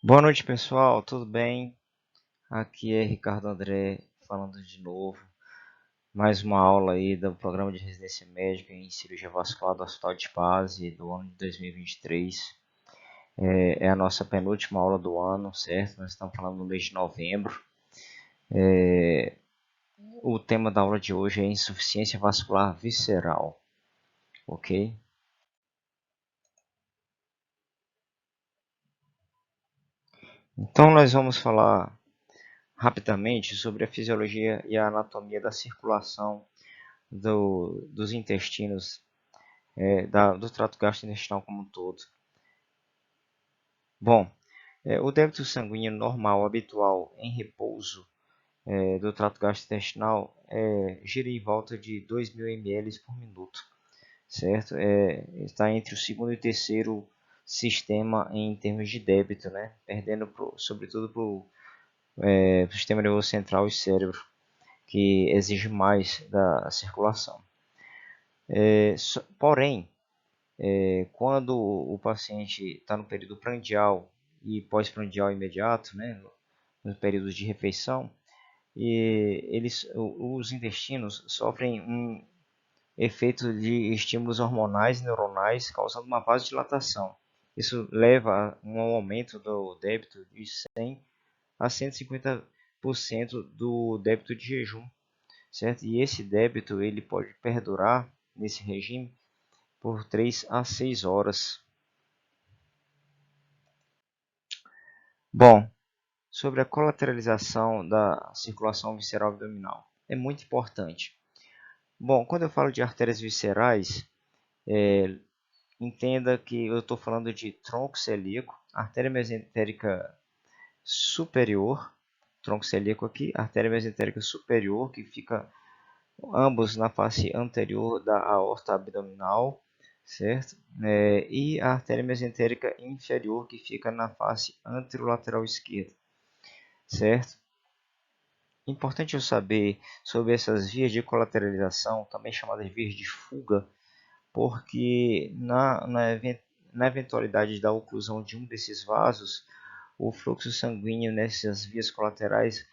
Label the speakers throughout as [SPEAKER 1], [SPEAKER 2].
[SPEAKER 1] Boa noite, pessoal. Tudo bem? Aqui é Ricardo André falando de novo. Mais uma aula aí do programa de residência médica em cirurgia vascular do Hospital de Paz do ano de 2023. É a nossa penúltima aula do ano, certo? Nós estamos falando no mês de novembro. O tema da aula de hoje é insuficiência vascular visceral, ok? Então nós vamos falar rapidamente sobre a fisiologia e a anatomia da circulação dos intestinos do trato gastrointestinal como um todo. Bom, o débito sanguíneo normal, habitual, em repouso do trato gastrointestinal gira em volta de 2.000 ml por minuto, certo? Está entre o segundo e terceiro sistema em termos de débito, né? Perdendo sobretudo para o sistema nervoso central e cérebro, que exige mais da circulação. Porém, quando o paciente está no período prandial e pós-prandial imediato, né, nos períodos de refeição, os intestinos sofrem um efeito de estímulos hormonais e neuronais, causando uma vasodilatação. Isso leva a um aumento do débito de 100 a 150% do débito de jejum, certo? E esse débito ele pode perdurar nesse regime por 3 a 6 horas. Bom, sobre a colateralização da circulação visceral abdominal. É muito importante. Bom, quando eu falo de artérias viscerais, entenda que eu estou falando de tronco celíaco, artéria mesentérica superior, tronco celíaco aqui, artéria mesentérica superior, que fica ambos na face anterior da aorta abdominal, certo? E a artéria mesentérica inferior, que fica na face anterolateral esquerda, certo? Importante eu saber sobre essas vias de colateralização, também chamadas de vias de fuga, porque na eventualidade da oclusão de um desses vasos, o fluxo sanguíneo nessas vias colaterais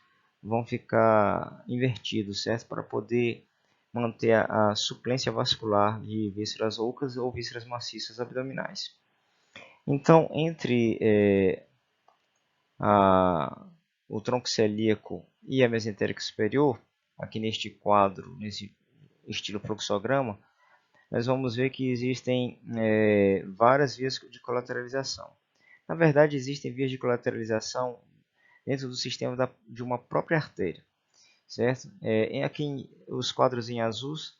[SPEAKER 1] vão ficar invertidos, certo? Para poder manter a suplência vascular de vísceras ocas ou vísceras maciças abdominais. Então, entre a, o tronco celíaco e a mesentérica superior, aqui neste quadro, nesse estilo fluxograma, nós vamos ver que existem várias vias de colateralização. Na verdade, existem vias de colateralização dentro do sistema de uma própria artéria, certo? Aqui os quadros em azuis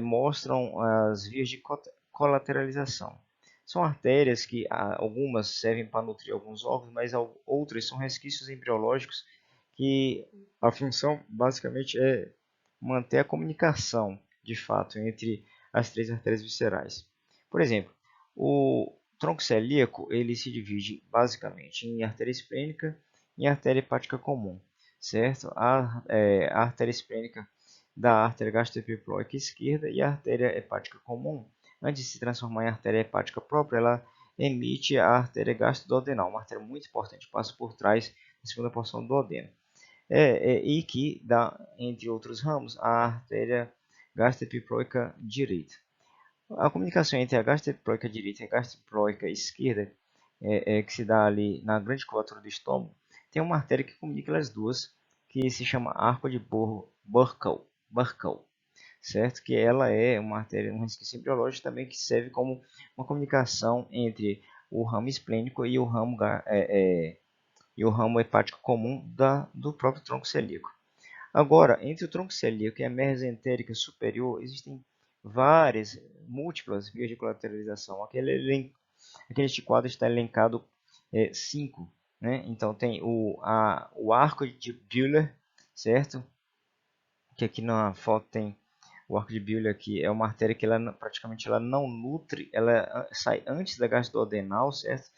[SPEAKER 1] mostram as vias de colateralização. São artérias que algumas servem para nutrir alguns órgãos, mas outras são resquícios embriológicos que a função basicamente é manter a comunicação, de fato, entre as três artérias viscerais. Por exemplo, o tronco celíaco ele se divide basicamente em artéria esplênica e artéria hepática comum, certo? A artéria esplênica da artéria gastroepiploica esquerda e a artéria hepática comum, antes de se transformar em artéria hepática própria, ela emite a artéria gastroduodenal, uma artéria muito importante, passa por trás da segunda porção do duodeno. E que dá, entre outros ramos, a artéria gastroepiploica direita. A comunicação entre a gastroepiploica direita e a gastroepiploica esquerda, que se dá ali na grande curvatura do estômago, tem uma artéria que comunica as duas, que se chama arco de Burkle, certo? Que ela é uma artéria, um resquício embriológico também que serve como uma comunicação entre o ramo esplênico e o ramo hepático comum do próprio tronco celíaco. Agora, entre o tronco celíaco e a mesentérica superior, existem múltiplas vias de colateralização. Aqui neste quadro está elencado 5. Né? Então, tem o arco de Bühler, certo? Que aqui na foto tem o arco de Bühler, que é uma artéria que praticamente ela não nutre, ela sai antes da gastrodenal, certo?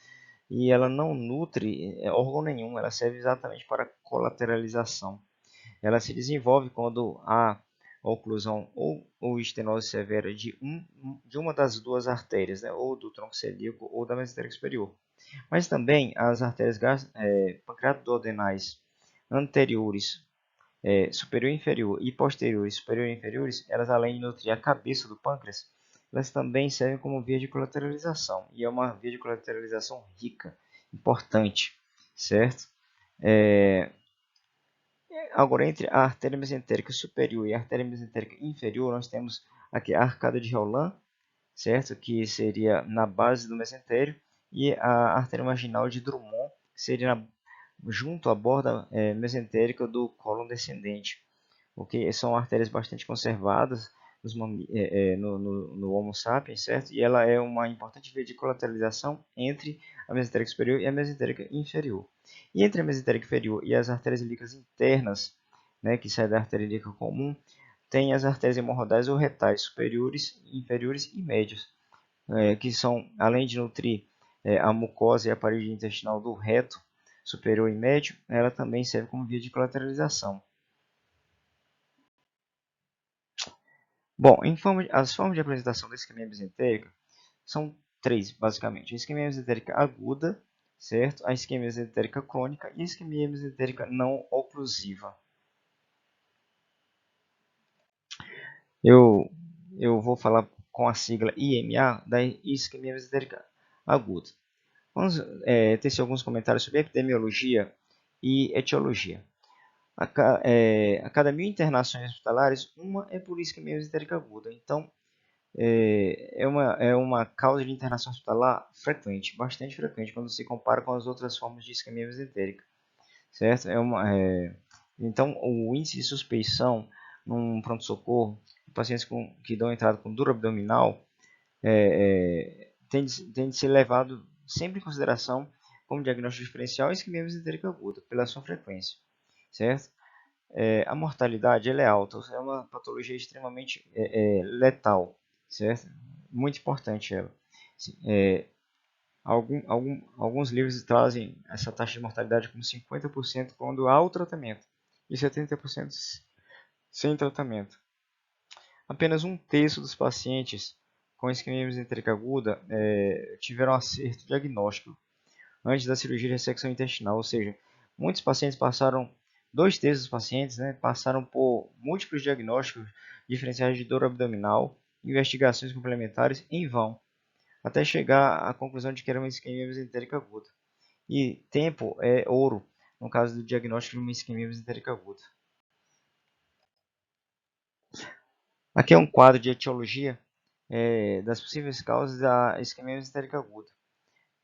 [SPEAKER 1] E ela não nutre órgão nenhum, ela serve exatamente para colateralização. Ela se desenvolve quando há oclusão ou estenose severa de uma das duas artérias, né, ou do tronco celíaco ou da mesentérica superior. Mas também as artérias pancreatoduodenais anteriores, superior e inferior, e posteriores, superior e inferiores, elas além de nutrir a cabeça do pâncreas, elas também servem como via de colateralização, e é uma via de colateralização rica, importante, certo? Agora, entre a artéria mesentérica superior e a artéria mesentérica inferior, nós temos aqui a arcada de Rolland, certo? Que seria na base do mesentério, e a artéria marginal de Drummond, que seria junto à borda mesentérica do cólon descendente. Okay? São artérias bastante conservadas no Homo sapiens, certo? E ela é uma importante via de colateralização entre a mesentérica superior e a mesentérica inferior. E entre a mesentérica inferior e as artérias ilíacas internas, né, que saem da artéria ilíaca comum, tem as artérias hemorroidais ou retais superiores, inferiores e médias, que são, além de nutrir a mucosa e a parede intestinal do reto superior e médio, ela também serve como via de colateralização. Bom, as formas de apresentação da isquemia mesentérica são três, basicamente. A isquemia mesentérica aguda, certo? A isquemia mesentérica crônica e a isquemia mesentérica não oclusiva. Eu, eu vou falar com a sigla IMA da isquemia mesentérica aguda. Vamos tecer alguns comentários sobre epidemiologia e etiologia. A cada 1.000 internações hospitalares, uma é por isquemia mesentérica aguda. Então, é uma causa de internação hospitalar frequente, bastante frequente, quando se compara com as outras formas de isquemia mesentérica, certo? Então, o índice de suspeição num pronto-socorro, pacientes que dão entrada com dor abdominal, tem de ser levado sempre em consideração como diagnóstico diferencial e isquemia mesentérica aguda, pela sua frequência, certo? A mortalidade ela é alta, é uma patologia extremamente letal, certo? Muito importante ela. Alguns livros trazem essa taxa de mortalidade como 50% quando há o tratamento e 70% sem tratamento. Apenas um terço dos pacientes com isquemia mesentérica aguda tiveram acerto diagnóstico antes da cirurgia de ressecção intestinal, ou seja, muitos pacientes passaram, 2/3 dos pacientes, né, passaram por múltiplos diagnósticos diferenciais de dor abdominal, investigações complementares em vão, até chegar à conclusão de que era uma isquemia mesentérica aguda. E tempo é ouro no caso do diagnóstico de uma isquemia mesentérica aguda. Aqui é um quadro de etiologia das possíveis causas da isquemia mesentérica aguda.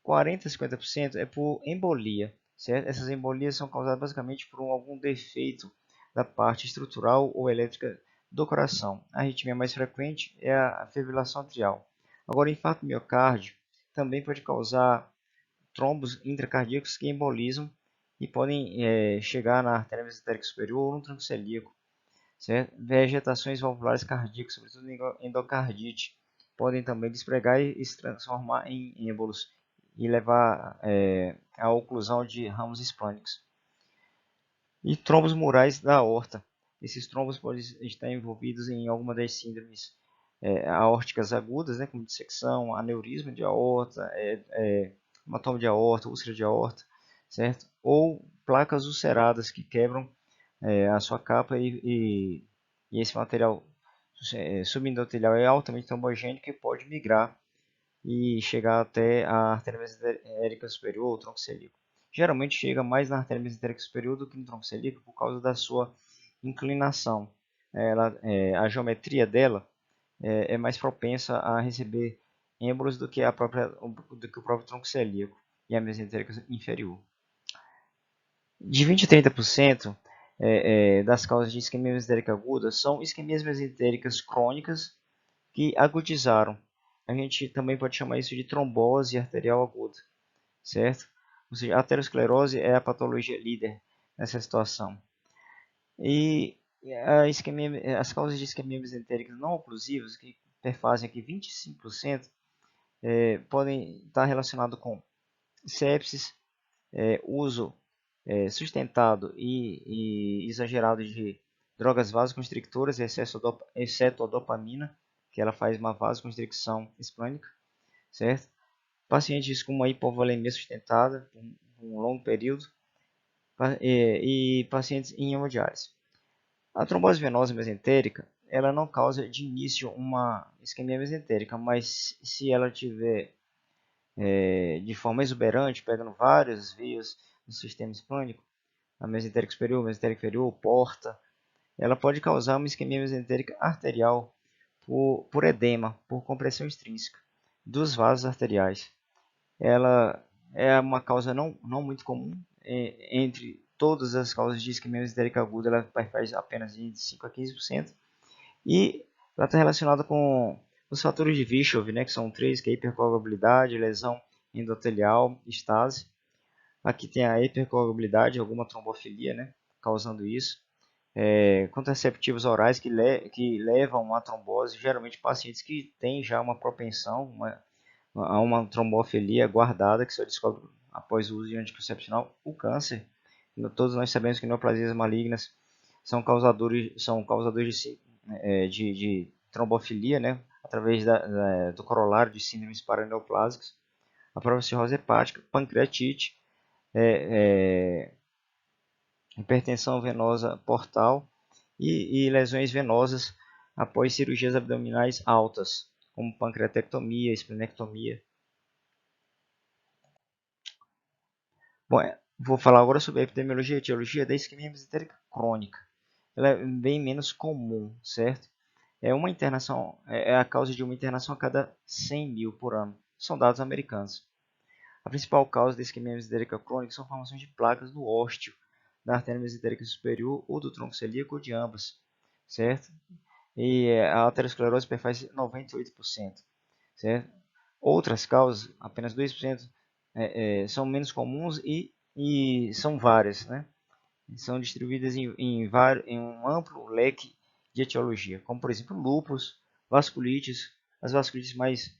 [SPEAKER 1] 40 a 50% é por embolia, certo? Essas embolias são causadas basicamente por algum defeito da parte estrutural ou elétrica do coração. A arritmia mais frequente é a fibrilação atrial. Agora, o infarto miocárdio também pode causar trombos intracardíacos que embolizam e podem chegar na artéria mesentérica superior ou no tronco celíaco, certo? Vegetações valvulares cardíacas, sobretudo endocardite, podem também despregar e se transformar em êmbolos e levar à oclusão de ramos hispânicos. E trombos murais da aorta. Esses trombos podem estar envolvidos em alguma das síndromes aórticas agudas, né, como dissecção, aneurisma de aorta, hematoma de aorta, úlcera de aorta, certo? Ou placas ulceradas que quebram a sua capa e esse material subendotelial é altamente trombogênico e pode migrar e chegar até a artéria mesentérica superior ou tronco celíaco. Geralmente chega mais na artéria mesentérica superior do que no tronco celíaco por causa da sua inclinação. A geometria dela é mais propensa a receber êmbolos do que o próprio tronco celíaco e a mesentérica inferior. De 20 a 30% das causas de isquemia mesentérica aguda são isquemias mesentéricas crônicas que agudizaram. A gente também pode chamar isso de trombose arterial aguda, certo? Ou seja, a aterosclerose é a patologia líder nessa situação. E as causas de isquemia mesentérica não oclusivas, que perfazem aqui 25%, podem estar relacionadas com sepsis, uso sustentado e exagerado de drogas vasoconstrictoras, exceto a dopamina, que ela faz uma vasoconstricção esplênica, certo? Pacientes com uma hipovolemia sustentada por um longo período e pacientes em hemodiálise. A trombose venosa mesentérica, ela não causa de início uma isquemia mesentérica, mas se ela tiver de forma exuberante, pegando várias vias do sistema esplênico, a mesentérica superior, mesentérica inferior, porta, ela pode causar uma isquemia mesentérica arterial por edema, por compressão extrínseca dos vasos arteriais. Ela é uma causa não muito comum. Entre todas as causas de isquemia mesentérica aguda, ela faz apenas de 5 a 15%. E ela está relacionada com os fatores de Virchow, né, que são 3, que é a hipercoagulabilidade, lesão endotelial, estase. Aqui tem a hipercoagulabilidade, alguma trombofilia, né, causando isso. Contraceptivos orais que levam à trombose, geralmente pacientes que têm já uma propensão a uma trombofilia guardada, que só descobre após o uso de anticoncepcional. O câncer, todos nós sabemos que neoplasias malignas são causadores de trombofilia, né, através do corolário de síndromes paraneoplásicas. A própria cirrose hepática, pancreatite, hipertensão venosa portal e lesões venosas após cirurgias abdominais altas, como pancreatectomia, esplenectomia. Bom, vou falar agora sobre a epidemiologia e etiologia da isquemia mesentérica crônica. Ela é bem menos comum, certo? É a causa de uma internação a cada 100 mil por ano. São dados americanos. A principal causa da isquemia mesentérica crônica são formações de placas no ósteo da artéria mesentérica superior ou do tronco celíaco ou de ambas, certo? E a aterosclerose perfaz 98%, certo? Outras causas, apenas 2%, são menos comuns e são várias, né? São distribuídas em um amplo leque de etiologia, como por exemplo lúpus, vasculites, as vasculites mais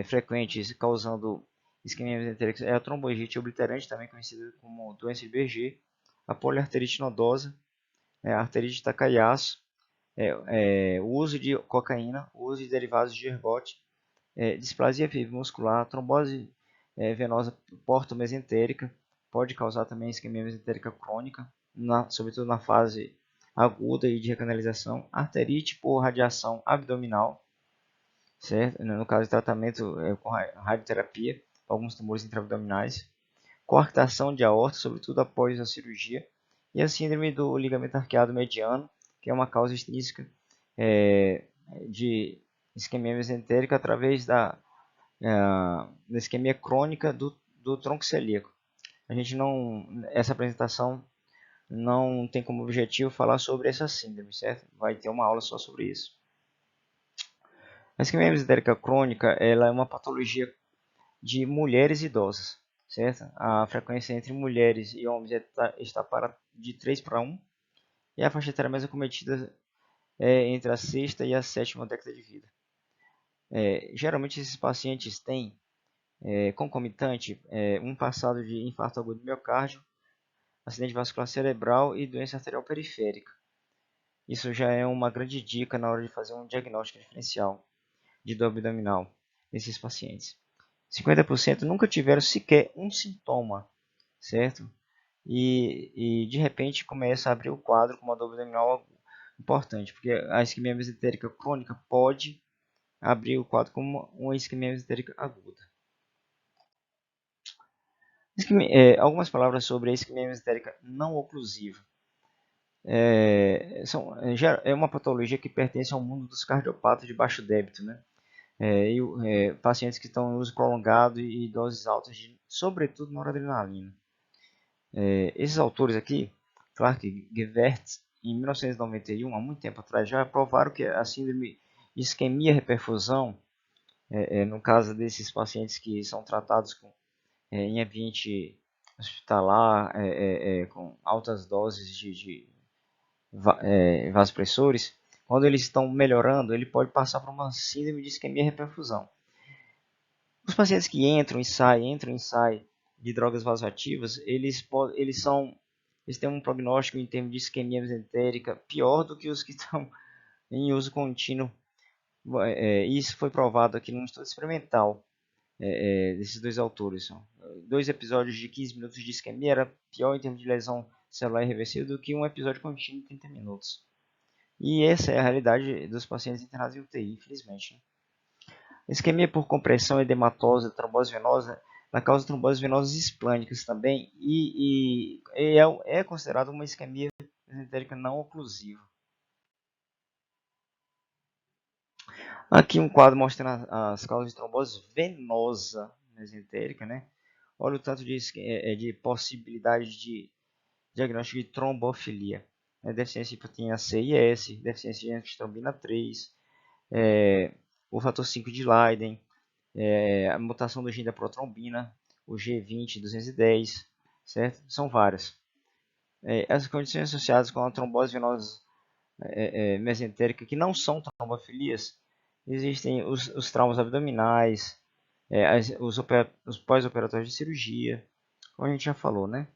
[SPEAKER 1] frequentes causando isquemia mesentérica é a trombogite obliterante, também conhecida como doença de Berger, a poliarterite nodosa, a arterite Takayasu, o uso de cocaína, o uso de derivados de ergote, displasia muscular, trombose venosa portomesentérica, pode causar também isquemia mesentérica crônica, sobretudo na fase aguda e de recanalização, arterite por radiação abdominal, certo? No caso de tratamento com radioterapia, alguns tumores intraabdominais, coartação de aorta, sobretudo após a cirurgia, e a síndrome do ligamento arqueado mediano, que é uma causa extrínseca de isquemia mesentérica através da isquemia crônica do tronco celíaco. Essa apresentação não tem como objetivo falar sobre essa síndrome, certo? Vai ter uma aula só sobre isso. A isquemia mesentérica crônica, ela é uma patologia de mulheres idosas, certo? A frequência entre mulheres e homens está de 3 para 1, e a faixa etária mais acometida é entre a sexta e a sétima década de vida. Geralmente esses pacientes têm concomitante um passado de infarto agudo do miocárdio, acidente vascular cerebral e doença arterial periférica. Isso já é uma grande dica na hora de fazer um diagnóstico diferencial de dor abdominal nesses pacientes. 50% nunca tiveram sequer um sintoma, certo? E de repente começa a abrir o quadro com uma dor abdominal importante, porque a isquemia mesentérica crônica pode abrir o quadro como uma isquemia mesentérica aguda. Algumas palavras sobre a isquemia mesentérica não oclusiva. É uma patologia que pertence ao mundo dos cardiopatas de baixo débito, né? Pacientes que estão em uso prolongado e doses altas, sobretudo noradrenalina. Esses autores aqui, Clark e Gewertz, em 1991, há muito tempo atrás, já provaram que a síndrome de isquemia-reperfusão, no caso desses pacientes que são tratados em ambiente hospitalar, com altas doses de vasopressores, quando eles estão melhorando, ele pode passar por uma síndrome de isquemia-reperfusão. Os pacientes que entram e saem de drogas vasoativas, eles são eles têm um prognóstico em termos de isquemia mesentérica pior do que os que estão em uso contínuo. Isso foi provado aqui num estudo experimental desses dois autores. Dois episódios de 15 minutos de isquemia era pior em termos de lesão celular irreversível do que um episódio contínuo de 30 minutos. E essa é a realidade dos pacientes internados em UTI, infelizmente. Isquemia por compressão edematosa, trombose venosa, ela causa tromboses venosas esplânicas também e é considerada uma isquemia mesentérica não oclusiva. Aqui um quadro mostrando as causas de trombose venosa mesentérica, né? Olha o tanto de possibilidade de diagnóstico de trombofilia. Deficiência de proteína C e S, deficiência de angiostrombina 3, o fator 5 de Leiden, a mutação do gene da protrombina, o G20-210, certo? São várias. As condições associadas com a trombose venosa mesentérica que não são trombofilias, existem os traumas abdominais, os pós-operatórios de cirurgia, como a gente já falou, né?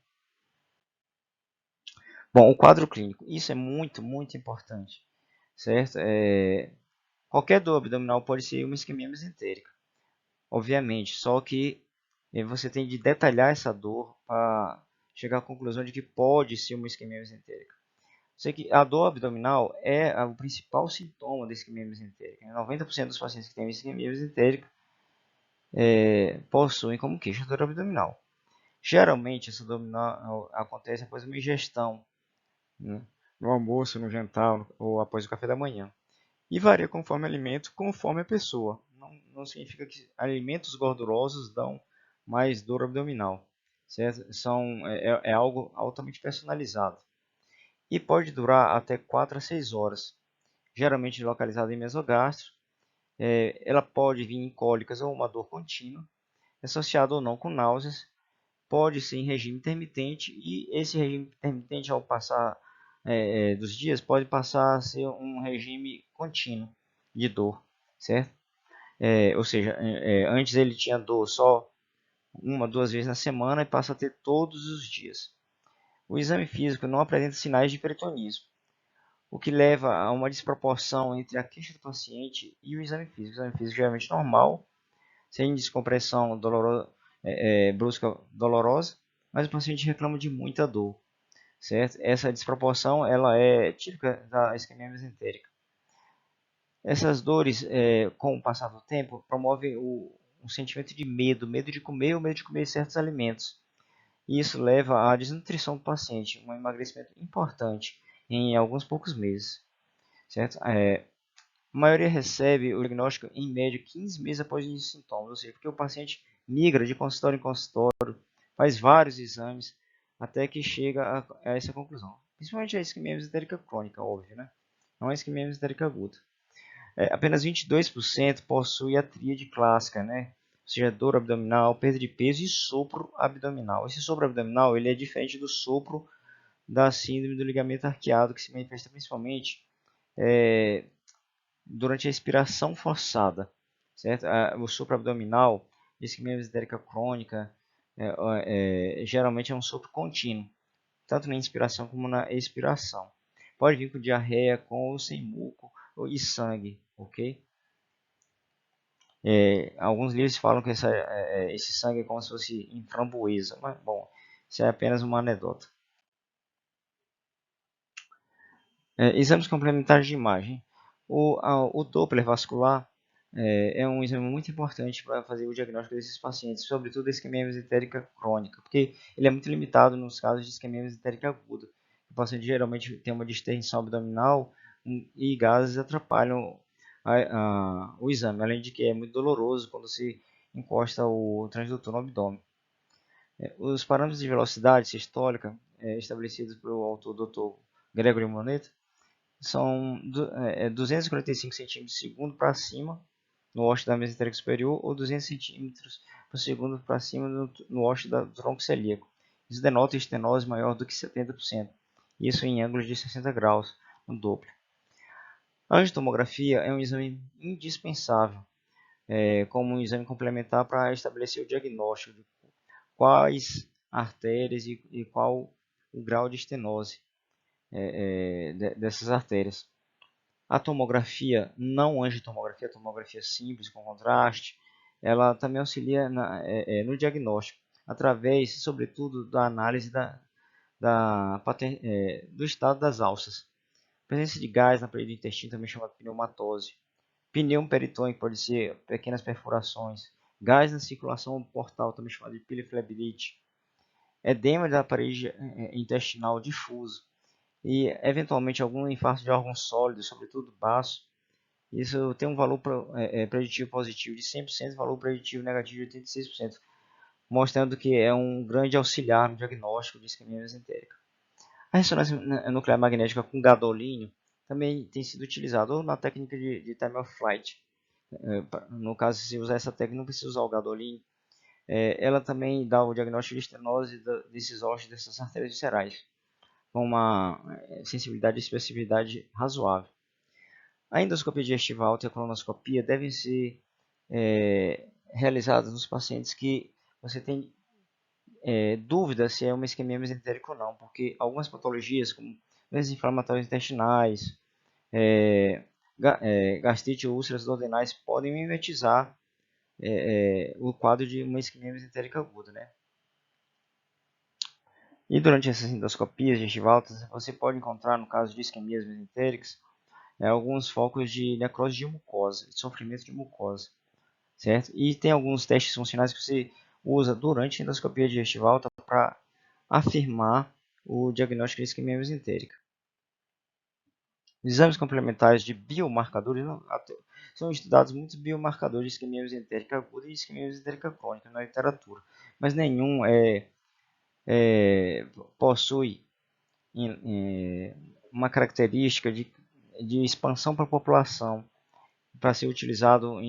[SPEAKER 1] Bom, o quadro clínico, isso é muito, muito importante, certo? Qualquer dor abdominal pode ser uma isquemia mesentérica, obviamente, só que você tem de detalhar essa dor para chegar à conclusão de que pode ser uma isquemia mesentérica. Sei que a dor abdominal é o principal sintoma da isquemia mesentérica. 90% dos pacientes que têm isquemia mesentérica possuem como queixa dor abdominal. Geralmente, essa dor abdominal acontece após uma ingestão, né? No almoço, no jantar ou após o café da manhã. E varia conforme o alimento, conforme a pessoa. Não significa que alimentos gordurosos dão mais dor abdominal, certo? É algo altamente personalizado. E pode durar até 4 a 6 horas, geralmente localizada em mesogastro. Ela pode vir em cólicas ou uma dor contínua, associada ou não com náuseas, pode ser em regime intermitente e esse regime intermitente ao passar dos dias pode passar a ser um regime contínuo de dor, certo? Ou seja, antes ele tinha dor só uma, duas vezes na semana e passa a ter todos os dias. O exame físico não apresenta sinais de peritonismo, o que leva a uma desproporção entre a queixa do paciente e o exame físico. O exame físico geralmente normal, sem descompressão brusca dolorosa, mas o paciente reclama de muita dor, certo? Essa desproporção ela é típica da isquemia mesentérica. Essas dores, com o passar do tempo, promovem um sentimento de medo de comer ou medo de comer certos alimentos. E isso leva à desnutrição do paciente, um emagrecimento importante em alguns poucos meses, certo? A maioria recebe o diagnóstico em média 15 meses após os sintomas, ou seja, porque o paciente migra de consultório em consultório, faz vários exames, até que chega a essa conclusão. Principalmente a isquemia mesentérica crônica, óbvio, né? Não a isquemia mesentérica aguda. Apenas 22% possui a tríade clássica, né? Ou seja, dor abdominal, perda de peso e sopro abdominal. Esse sopro abdominal ele é diferente do sopro da síndrome do ligamento arqueado, que se manifesta principalmente durante a expiração forçada, certo? O sopro abdominal, isquemia mesentérica crônica, geralmente é um sopro contínuo, tanto na inspiração como na expiração. Pode vir com diarreia, com ou sem muco e sangue, ok? Alguns livros falam que esse sangue é como se fosse em framboesa, mas bom, isso é apenas uma anedota. Exames complementares de imagem. O Doppler vascular é um exame muito importante para fazer o diagnóstico desses pacientes, sobretudo a isquemia mesentérica crônica, porque ele é muito limitado nos casos de isquemia mesentérica aguda. O paciente geralmente tem uma distensão abdominal e gases atrapalham o exame, além de que é muito doloroso quando se encosta o transdutor no abdômen. Os parâmetros de velocidade sistólica estabelecidos pelo autor Dr. Gregory Moneta são 245 centímetros por segundo para cima no oste da mesentérica superior ou 200 centímetros por segundo para cima no oste do tronco celíaco. Isso denota estenose maior do que 70%, isso em ângulos de 60 graus no Doppler. A angiotomografia é um exame indispensável, como um exame complementar para estabelecer o diagnóstico de quais artérias e qual o grau de estenose dessas artérias. A tomografia, não angiotomografia, a tomografia simples com contraste, ela também auxilia no diagnóstico, através, sobretudo, da análise do estado das alças. A presença de gás na parede do intestino, também chamada pneumatose. Pneu peritônico, pode ser pequenas perfurações. Gás na circulação portal, também chamado de piliflebilite. Edema da parede intestinal difuso. E, eventualmente, algum infarto de órgãos sólidos, sobretudo baço. Isso tem um valor preditivo positivo de 100% e valor preditivo negativo de 86%, mostrando que é um grande auxiliar no diagnóstico de isquemia mesentérica. A ressonância nuclear magnética com gadolínio também tem sido utilizada, ou na técnica de time of flight. No caso, se usar essa técnica, não precisa usar o gadolínio. Ela também dá o diagnóstico de estenose desses ossos, dessas artérias viscerais, com uma sensibilidade e especificidade razoável. A endoscopia digestiva alta e a colonoscopia devem ser realizadas nos pacientes que você tem dúvida se é uma isquemia mesentérica ou não, porque algumas patologias, como doenças inflamatórias intestinais, gastrite ou úlceras duodenais, podem mimetizar o quadro de uma isquemia mesentérica aguda, né? E durante essas endoscopias digestiva altas, você pode encontrar, no caso de isquemias mesentéricas, alguns focos de necrose de mucosa, de sofrimento de mucosa, certo? E tem alguns testes funcionais que você usa durante a endoscopia digestiva alta para afirmar o diagnóstico de isquemia mesentérica. Exames complementares de biomarcadores são estudados muitos biomarcadores de isquemia mesentérica aguda e isquemia mesentérica crônica na literatura, mas nenhum possui uma característica de expansão para a população, para ser utilizado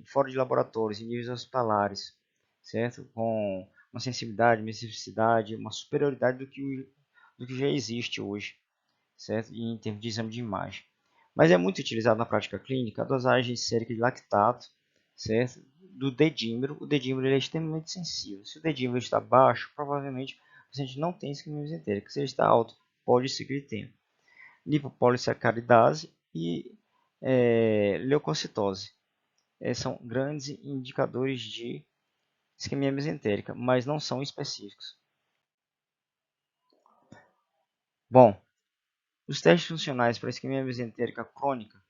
[SPEAKER 1] fora de laboratórios, em níveis hospitalares, certo? Com uma sensibilidade, uma especificidade, uma superioridade do que já existe hoje, certo? E em termos de exame de imagem. Mas é muito utilizado na prática clínica a dosagem sérica de lactato, certo? Do dedímero. O dedímero é extremamente sensível. Se o dedímero está baixo, provavelmente o paciente não tem isquemia mesentérica. Se ele está alto, pode ser que ele tenha. Lipopolissacaridase e leucocitose. São grandes indicadores de isquemia mesentérica, mas não são específicos. Bom, os testes funcionais para isquemia mesentérica crônica,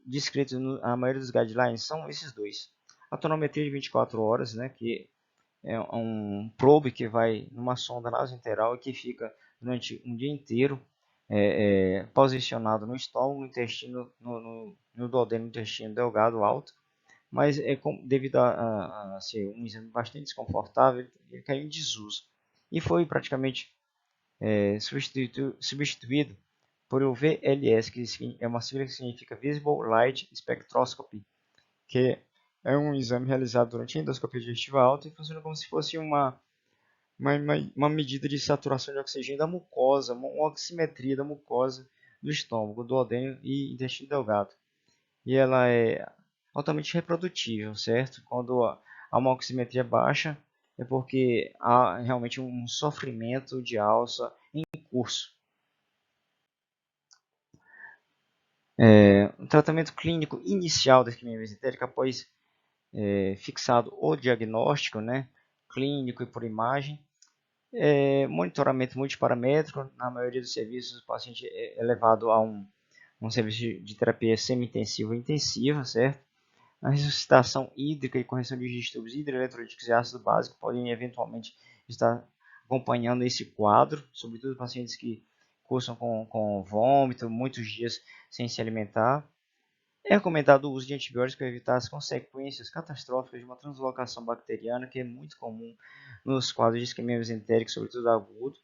[SPEAKER 1] descritos na maioria dos guidelines, são esses dois. A tonometria de 24 horas, né, que é um probe que vai numa sonda nasointeral e que fica durante um dia inteiro posicionado no estômago, no intestino, no duodeno, no intestino delgado alto, mas devido a ser um exame bastante desconfortável, ele caiu em desuso e foi praticamente substituído por o VLS, que é uma sigla que significa Visible Light Spectroscopy, que é um exame realizado durante a endoscopia digestiva alta e funciona como se fosse uma medida de saturação de oxigênio da mucosa, uma oximetria da mucosa do estômago, do duodeno e intestino delgado. E ela é altamente reprodutível, certo? Quando há uma oximetria baixa, é porque há realmente um sofrimento de alça em curso. O tratamento clínico inicial da isquemia mesentérica, após fixado o diagnóstico, né, clínico e por imagem, monitoramento multiparamétrico. Na maioria dos serviços, o paciente é levado a um serviço de terapia semi-intensiva ou intensiva, certo? A ressuscitação hídrica e correção de distúrbios hidroeletrolíticos e ácido básico podem eventualmente estar acompanhando esse quadro, sobretudo pacientes que cursam com vômito, muitos dias sem se alimentar. É recomendado o uso de antibióticos para evitar as consequências catastróficas de uma translocação bacteriana, que é muito comum nos quadros de isquemia mesentérica, sobretudo agudo.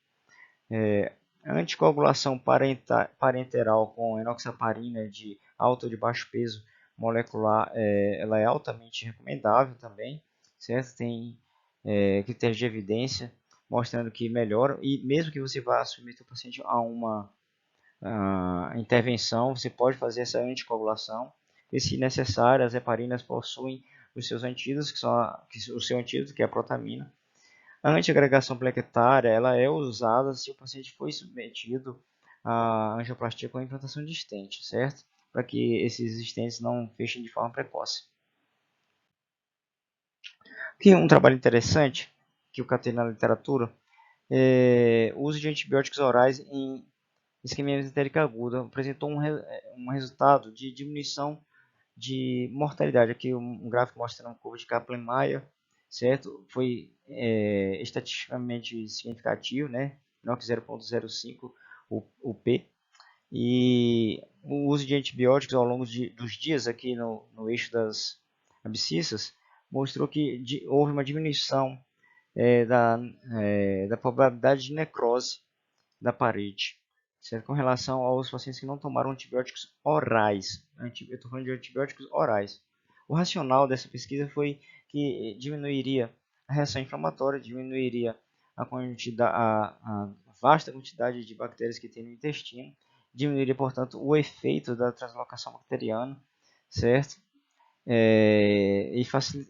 [SPEAKER 1] Anticoagulação parenteral com enoxaparina de alto ou de baixo peso molecular, ela é altamente recomendável também, certo? Tem critérios de evidência mostrando que melhora, e mesmo que você vá submeter o paciente a uma intervenção, você pode fazer essa anticoagulação, e se necessário, as heparinas possuem os seus antídotos, o seu antídoto, que é a protamina. A antiagregação plaquetária ela é usada se o paciente foi submetido à angioplastia com implantação de stent, certo? Para que esses stents não fechem de forma precoce. Aqui um trabalho interessante que eu catei na literatura é o uso de antibióticos orais em isquemia mesentérica aguda apresentou um resultado de diminuição de mortalidade. Aqui um gráfico mostrando uma curva de Kaplan-Meier, certo? Foi estatisticamente significativo, né? Menor que 0,05 o P. E o uso de antibióticos ao longo dos dias aqui no eixo das abscissas mostrou que houve uma diminuição da probabilidade de necrose da parede, certo? Com relação aos pacientes que não tomaram antibióticos orais. Eu estou falando de antibióticos orais. O racional dessa pesquisa foi que diminuiria a reação inflamatória, diminuiria a vasta quantidade de bactérias que tem no intestino, diminuiria, portanto, o efeito da translocação bacteriana, certo? E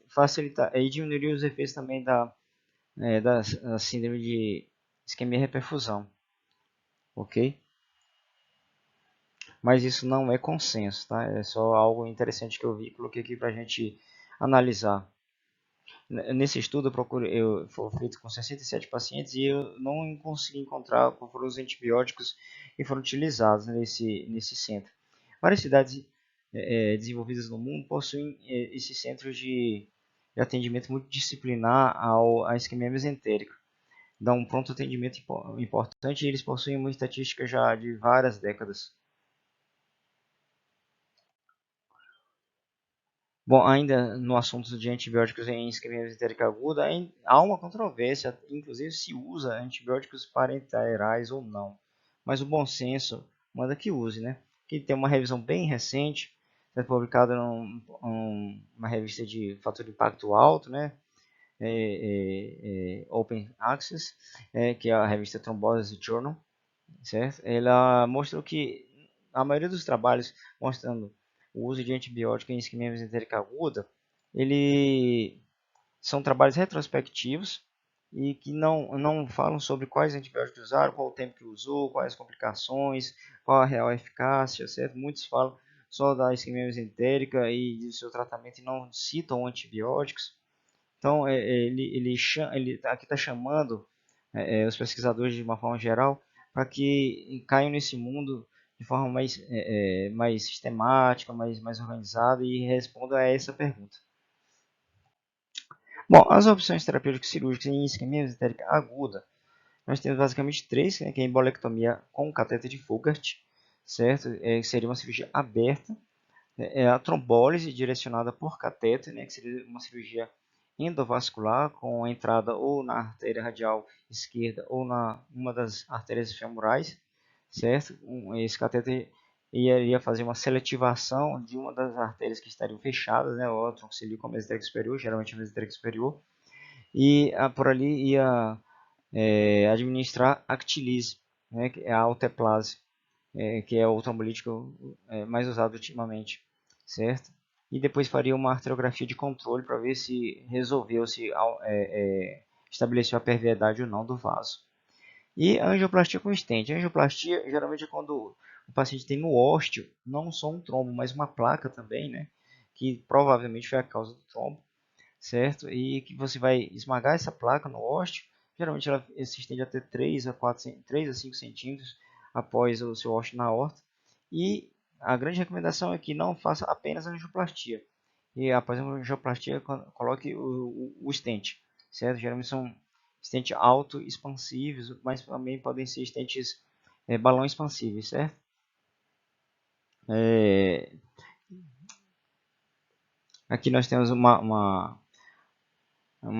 [SPEAKER 1] facilitar, e diminuiria os efeitos também da síndrome de isquemia e reperfusão, ok? Mas isso não é consenso, tá? É só algo interessante que eu vi e coloquei aqui para a gente analisar. Nesse estudo foi feito com 67 pacientes e eu não consegui encontrar qual foram os antibióticos que foram utilizados nesse centro. Várias cidades desenvolvidas no mundo possuem esses centros de atendimento multidisciplinar à isquemia mesentérica. Dá um pronto atendimento importante e eles possuem uma estatística já de várias décadas. Bom, ainda no assunto de antibióticos em isquemia mesentérica aguda, há uma controvérsia, inclusive se usa antibióticos parenterais ou não. Mas o bom senso manda que use, né? Que tem uma revisão bem recente, foi publicada numa revista de fator de impacto alto, né? Open Access, que é a revista Thrombosis Journal, certo? Ela mostrou que a maioria dos trabalhos mostrando o uso de antibiótico em isquemia mesentérica aguda, ele são trabalhos retrospectivos e que não falam sobre quais antibióticos usaram, qual o tempo que usou, quais as complicações, qual a real eficácia, certo? Muitos falam só da isquemia mesentérica e do seu tratamento e não citam antibióticos. Então, ele aqui está chamando os pesquisadores de uma forma geral para que caiam nesse mundo de forma mais sistemática, mais organizada e respondam a essa pergunta. Bom, as opções terapêuticas cirúrgicas em isquemia mesentérica aguda, nós temos basicamente três, né, que é a embolectomia com catéter de Fogarty, certo? Seria uma cirurgia aberta, a trombólise direcionada por catéter, né, que seria uma cirurgia endovascular com entrada ou na artéria radial esquerda ou na uma das artérias femorais, certo? Esse catéter iria fazer uma seletivação de uma das artérias que estariam fechadas, né, o troncocílico mesentérico superior, geralmente a mesentérico superior, e por ali ia administrar actilise, né, que é a alteplase, que é o trombolítico mais usado ultimamente, certo? E depois faria uma arteriografia de controle para ver se resolveu, se estabeleceu a perviedade ou não do vaso. E a angioplastia com stent. A angioplastia geralmente é quando o paciente tem no ósteo, não só um trombo, mas uma placa também, né? Que provavelmente foi a causa do trombo, certo? E que você vai esmagar essa placa no ósteo. Geralmente ela se estende até 3 a 5 centímetros após o seu ósteo na aorta. E a grande recomendação é que não faça apenas a angioplastia. E após a angioplastia, coloque o stent, certo? Geralmente são stents auto-expansivos, mas também podem ser stents balão expansíveis, certo? Aqui nós temos uma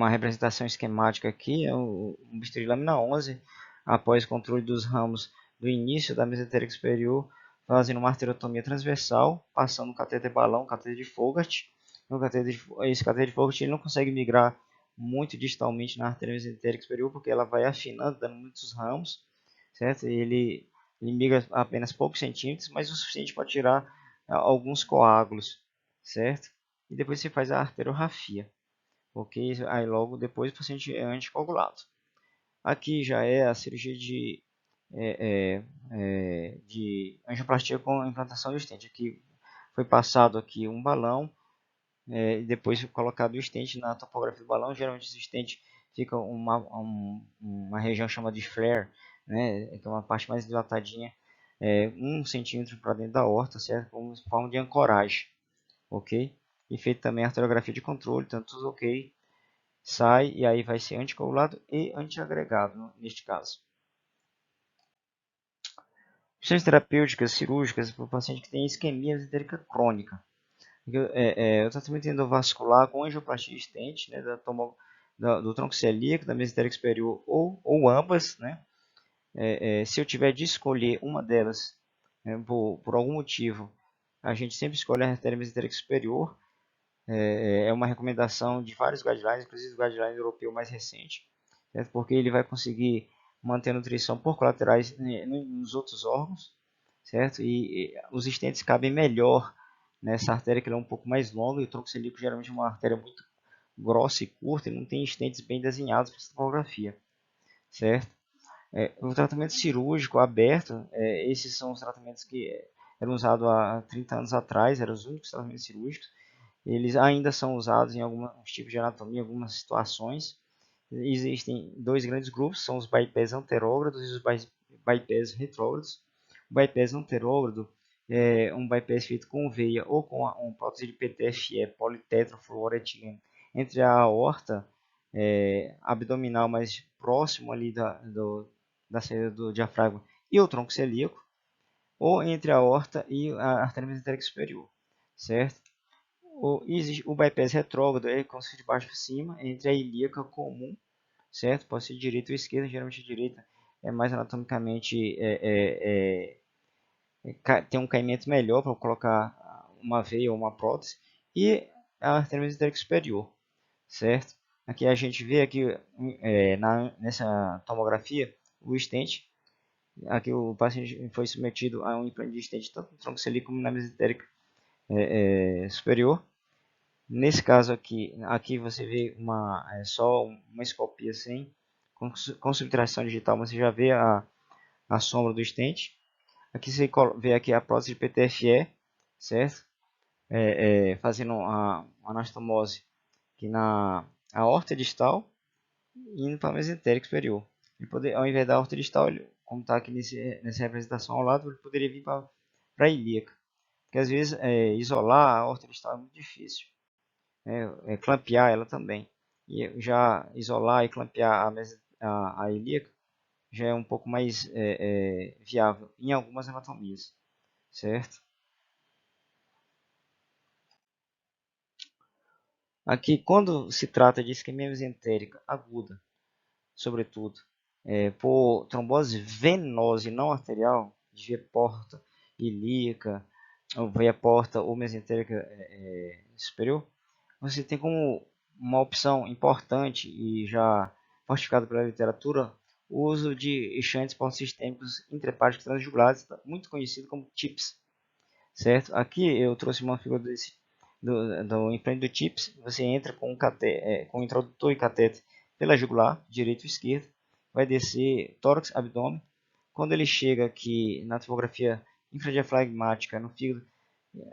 [SPEAKER 1] representação esquemática aqui, o bisturi lâmina 11, após controle dos ramos do início da mesentérica superior, fazendo uma arteriotomia transversal, passando o cateter balão, cateter de Fogarty. Esse cateter de Fogarty ele não consegue migrar muito distalmente na artéria mesentérica superior, porque ela vai afinando, dando muitos ramos, certo? Ele migra apenas poucos centímetros, mas o suficiente para tirar alguns coágulos, certo? E depois você faz a arteriorrafia. ok? Aí logo depois o paciente é anticoagulado. Aqui já é a cirurgia de angioplastia com implantação do stent. Aqui foi passado aqui um balão, e depois colocado o stent na topografia do balão. Geralmente esse stent fica uma região chamada de flare, né, que é uma parte mais dilatadinha, 1 centímetro para dentro da aorta, certo? Como forma de ancoragem, ok? E feito também a arteriografia de controle, tanto tudo ok, sai e aí vai ser anticoagulado e antiagregado, neste caso. Opções terapêuticas cirúrgicas para o paciente que tem isquemia mesentérica crônica. O tratamento endovascular com angioplastia stent, né, do tronco celíaco, da mesentérica superior ou ambas, né? Se eu tiver de escolher uma delas, né, por algum motivo, a gente sempre escolhe a artéria mesentérica superior. É uma recomendação de vários guidelines, inclusive o guideline europeu mais recente, certo? Porque ele vai conseguir manter a nutrição por colaterais, né, nos outros órgãos, certo? E os stents cabem melhor nessa artéria que ela é um pouco mais longa, e o tronco celíaco geralmente é uma artéria muito grossa e curta, e não tem stents bem desenhados para essa topografia, certo? O tratamento cirúrgico aberto, esses são os tratamentos que eram usados há 30 anos atrás, eram os únicos tratamentos cirúrgicos. Eles ainda são usados em alguns tipos de anatomia, em algumas situações. Existem dois grandes grupos, são os bypass anterógrados e os bypass retrógrados. O bypass anterógrado é um bypass feito com veia ou com um prótese de PTFE, politetrafluoretileno, entre a aorta abdominal mais próximo ali da saída do diafragma e o tronco celíaco, ou entre a aorta e a artéria mesentérica superior, certo? O bypass retrógrado é como se fosse de baixo para cima, entre a ilíaca comum, certo? Pode ser de direita ou esquerda, geralmente a direita é mais anatomicamente, tem um caimento melhor para colocar uma veia ou uma prótese, e a artéria mesentérica superior, certo? Aqui a gente vê aqui, nessa tomografia, o stent. Aqui o paciente foi submetido a um implante de stent tanto no tronco celíaco como na mesentérica superior. Nesse caso aqui você vê só uma escopia sem, com subtração digital, você já vê a sombra do stent. Aqui você vê aqui a prótese de PTFE, certo? Fazendo a anastomose aqui na aorta distal e indo para a mesentérica superior. Ao invés da aorta distal, como está aqui nessa representação ao lado, ele poderia vir para a ilíaca. Porque às vezes isolar a aorta distal é muito difícil. Clampear ela também. E já isolar e clampear a ilíaca já é um pouco mais viável em algumas anatomias, certo? Aqui, quando se trata de isquemia mesentérica aguda, sobretudo, por trombose venosa e não arterial, de via porta ilíaca, ou via porta ou mesentérica superior, você tem como uma opção importante e já fortificada pela literatura o uso de exantes possistêmicos intrahepáticos transjugulares, muito conhecido como TIPS, certo? Aqui eu trouxe uma figura do implante do TIPS. Você entra com com o introdutor e catéter pela jugular, direito e esquerdo, vai descer tórax, abdômen. Quando ele chega aqui na topografia infradiafragmática no fígado,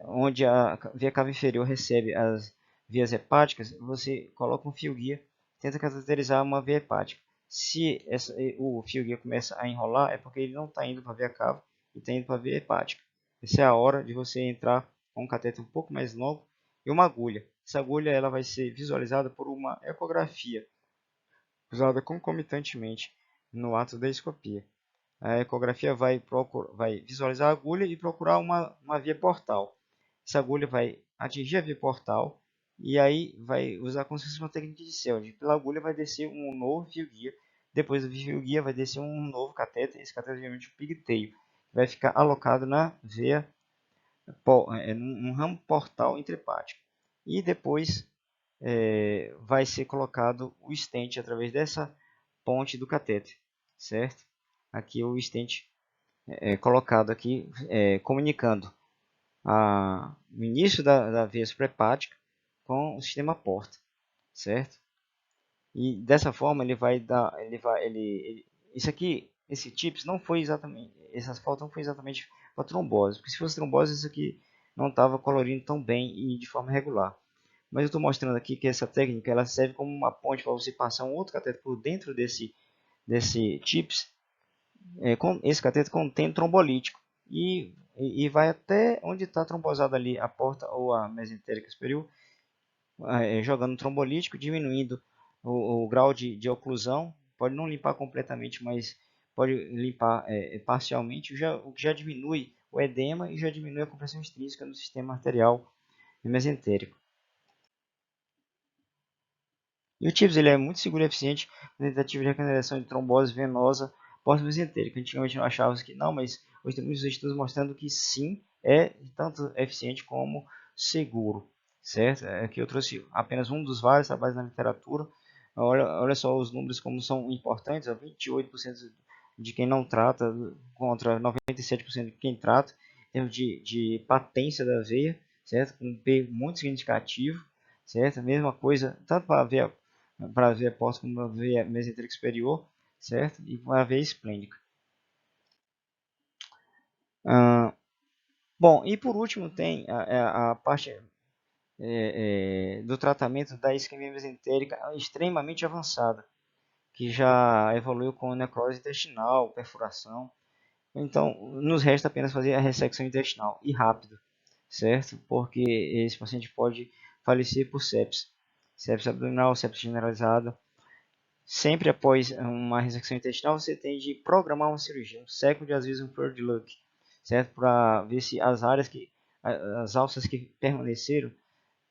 [SPEAKER 1] onde a via cava inferior recebe as vias hepáticas, você coloca um fio guia, tenta cateterizar uma via hepática. Se o fio guia começa a enrolar, é porque ele não está indo para a via cava e está indo para a via hepática. Essa é a hora de você entrar com um cateter um pouco mais longo e uma agulha. Essa agulha ela vai ser visualizada por uma ecografia, usada concomitantemente no ato da escopia. A ecografia vai visualizar a agulha e procurar uma via portal. Essa agulha vai atingir a via portal e aí vai usar como se fosse uma técnica de Selden. Pela agulha vai descer um novo fio guia. Depois do fio guia vai descer um novo catéter. Esse catéter geralmente é um pigtail. Vai ficar alocado na veia, num ramo portal intrahepático. E depois vai ser colocado o stent através dessa ponte do catéter, certo? Aqui o stent colocado aqui, comunicando o início da veia suprahepática com o sistema porta, certo? E dessa forma ele vai dar, isso aqui, esse TIPS não foi exatamente, essas fotos não foi exatamente para trombose, porque se fosse trombose isso aqui não estava colorindo tão bem e de forma regular. Mas eu estou mostrando aqui que essa técnica ela serve como uma ponte para você passar um outro cateter por dentro desse TIPS. Esse cateter contém trombolítico e vai até onde está trombosada ali a porta ou a mesentérica superior, jogando trombolítico, diminuindo o grau de oclusão. Pode não limpar completamente, mas pode limpar parcialmente, o que já diminui o edema e já diminui a compressão extrínseca no sistema arterial mesentérico. E o TIPS ele é muito seguro e eficiente na tentativa de regeneração de trombose venosa pós-mesentérica. Antigamente não achava que não, mas hoje tem muitos estudos mostrando que sim, é tanto eficiente como seguro. Certo? Aqui eu trouxe apenas um dos vários trabalhos na literatura. Olha só os números como são importantes: 28% de quem não trata contra 97% de quem trata, em termos de patência da veia, certo? Com um P muito significativo, certo? A mesma coisa, tanto para a veia porta como para a veia mesentérica superior, certo? E para a veia esplênica. Bom, e por último tem a parte do tratamento da isquemia mesentérica extremamente avançada, que já evoluiu com necrose intestinal, perfuração. Então, nos resta apenas fazer a ressecção intestinal e rápido, certo? Porque esse paciente pode falecer por sepse, sepse abdominal, sepse generalizada. Sempre após uma ressecção intestinal, você tem de programar uma cirurgia, um second, às vezes um third look, certo? Para ver se as áreas as alças que permaneceram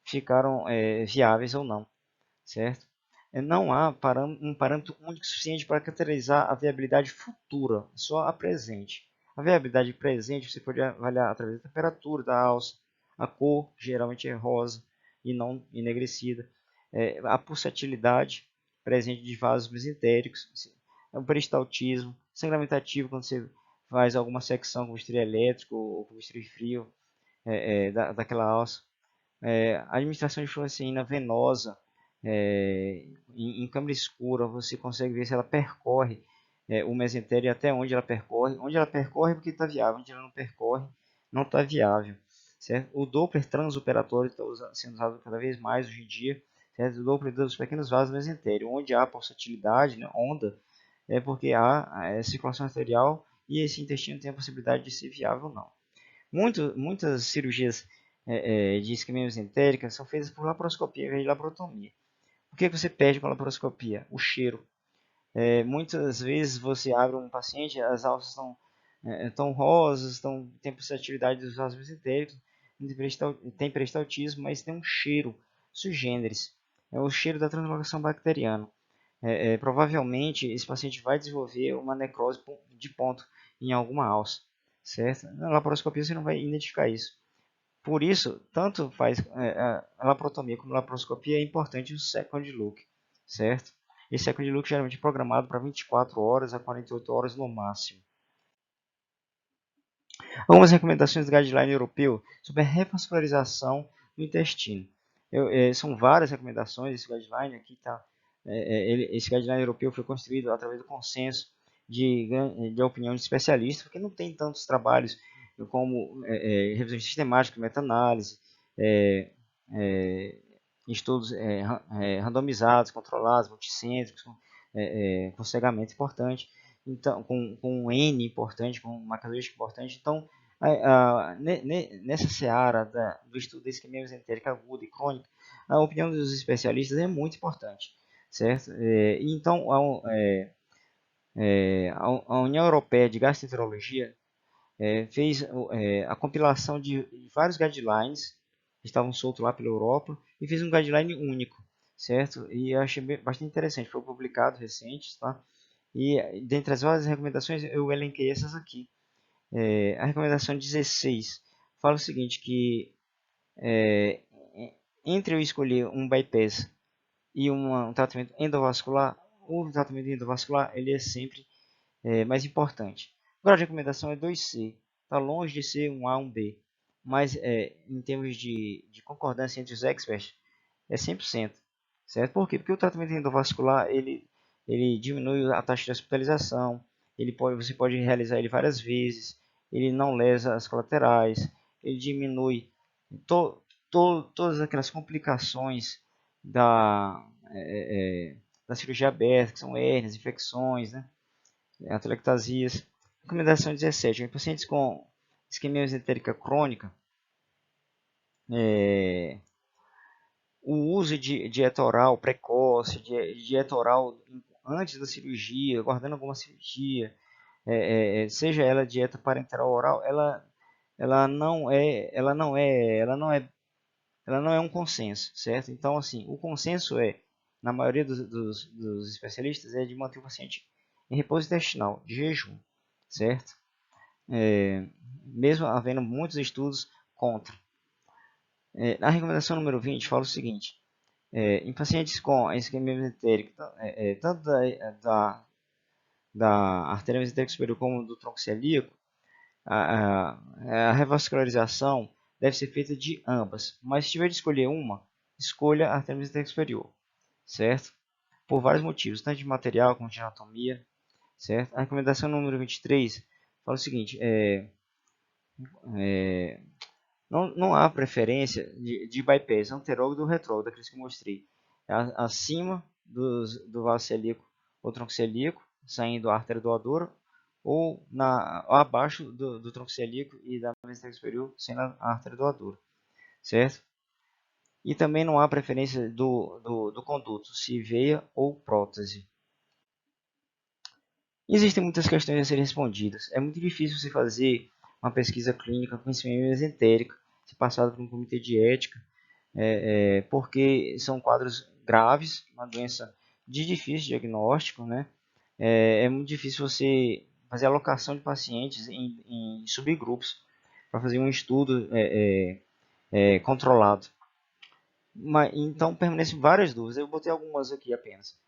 [SPEAKER 1] ficaram viáveis ou não, certo? Não há um parâmetro único suficiente para caracterizar a viabilidade futura, só a presente. A viabilidade presente você pode avaliar através da temperatura da alça, a cor, geralmente é rosa e não enegrecida, a pulsatilidade presente de vasos mesentéricos, o peristaltismo, sangramento ativo quando você faz alguma secção com bisturi elétrico ou com bisturi frio daquela alça, administração de fluoresceína venosa em câmera escura, você consegue ver se ela percorre o mesentério e até onde ela percorre. Onde ela percorre porque está viável, onde ela não percorre não está viável. Certo? O Doppler transoperatório está sendo usado cada vez mais hoje em dia. Certo? O Doppler dos pequenos vasos mesentérios, onde há pulsatilidade, né, onda, é porque há circulação arterial e esse intestino tem a possibilidade de ser viável ou não. Muitas cirurgias de isquemia mesentérica são feitas por laparoscopia em vez de laparotomia. O que você perde com a laparoscopia? O cheiro. Muitas vezes você abre um paciente, as alças estão rosas, tem pulsatilidade dos vasos mesentéricos, tem peristaltismo, mas tem um cheiro sui generis. É o cheiro da translocação bacteriana. Provavelmente esse paciente vai desenvolver uma necrose de ponto em alguma alça, certo? Na laparoscopia você não vai identificar isso. Por isso, tanto faz a laparotomia como a laparoscopia é importante o second look, certo? Esse second look geralmente é programado para 24 horas a 48 horas no máximo. Algumas recomendações do guideline europeu sobre a revascularização do intestino. São várias recomendações, esse guideline aqui está. Esse guideline europeu foi construído através do consenso de opinião de especialistas, porque não tem tantos trabalhos como revisões sistemáticas, meta-análise, estudos randomizados, controlados, multicêntricos, com cegamento importante, então, com N importante, com uma característica importante. Então, nessa seara do estudo da isquemia mesentérica aguda e crônica, a opinião dos especialistas é muito importante, certo? Então, a União Europeia de Gastroenterologia fez a compilação de vários guidelines que estavam soltos lá pela Europa e fez um guideline único, certo? E eu achei bastante interessante, foi publicado recente, tá? E dentre as várias recomendações eu elenquei essas aqui. A recomendação 16 fala o seguinte, que é, entre eu escolher um bypass e um tratamento endovascular, o tratamento endovascular ele é sempre mais importante. O grau de recomendação é 2C, está longe de ser um A, um B, mas em termos de concordância entre os experts, é 100%, certo? Por quê? Porque o tratamento endovascular, ele diminui a taxa de hospitalização, você pode realizar ele várias vezes, ele não lesa as colaterais, ele diminui to, todas aquelas complicações da, é, é, da cirurgia aberta, que são hérnias, infecções, né? Atelectasias. Recomendação 17. Em pacientes com isquemia mesentérica crônica, o uso de dieta oral precoce, dieta oral antes da cirurgia, aguardando alguma cirurgia, seja ela dieta parenteral oral, ela não é um consenso, certo? Então, assim, o consenso na maioria dos especialistas, é de manter o paciente em repouso intestinal, de jejum, certo? Mesmo havendo muitos estudos contra. A recomendação número 20 fala o seguinte: em pacientes com isquemia mesentérica, tanto da artéria mesentérica superior como do tronco celíaco, a revascularização deve ser feita de ambas, mas se tiver de escolher uma, escolha a artéria mesentérica superior, certo? Por vários motivos, tanto de material como de anatomia, certo? A recomendação número 23 fala o seguinte: não há preferência de bypass anterógrado ou retrógrado, daqueles que eu mostrei. Acima do vaso celíaco ou tronco celíaco, saindo a artéria doadora, ou abaixo do tronco celíaco e da mesentérica superior, sendo a artéria doadora, certo? E também não há preferência do conduto, se veia ou prótese. Existem muitas questões a serem respondidas. É muito difícil você fazer uma pesquisa clínica com isquemia mesentérica, se passado por um comitê de ética, porque são quadros graves, uma doença de difícil diagnóstico, né? É muito difícil você fazer alocação de pacientes em subgrupos para fazer um estudo controlado. Então permanecem várias dúvidas. Eu botei algumas aqui apenas.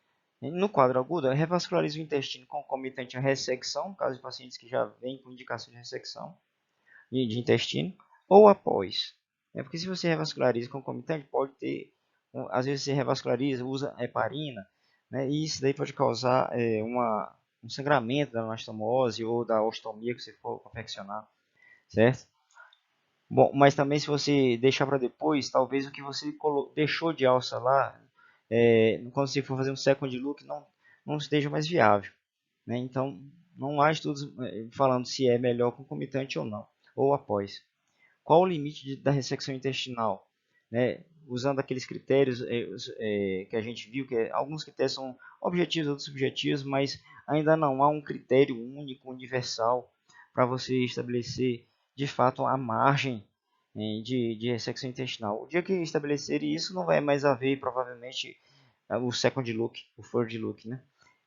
[SPEAKER 1] No quadro agudo, revasculariza o intestino concomitante à ressecção, caso de pacientes que já vêm com indicação de ressecção de intestino, ou após. Porque se você revasculariza concomitante, pode ter, às vezes você revasculariza, usa heparina, né, e isso daí pode causar um sangramento da anastomose ou da ostomia que você for confeccionar, certo? Bom, mas também se você deixar para depois, talvez o que você deixou de alça lá, quando você for fazer um second look, não esteja mais viável, né? Então, não há estudos falando se é melhor concomitante ou não, ou após. Qual o limite da ressecção intestinal? Né? Usando aqueles critérios que a gente viu, alguns critérios são objetivos, outros subjetivos, mas ainda não há um critério único, universal, para você estabelecer de fato a margem de ressecção intestinal. O dia que estabelecer isso, não vai mais haver provavelmente o second look, o third look, né?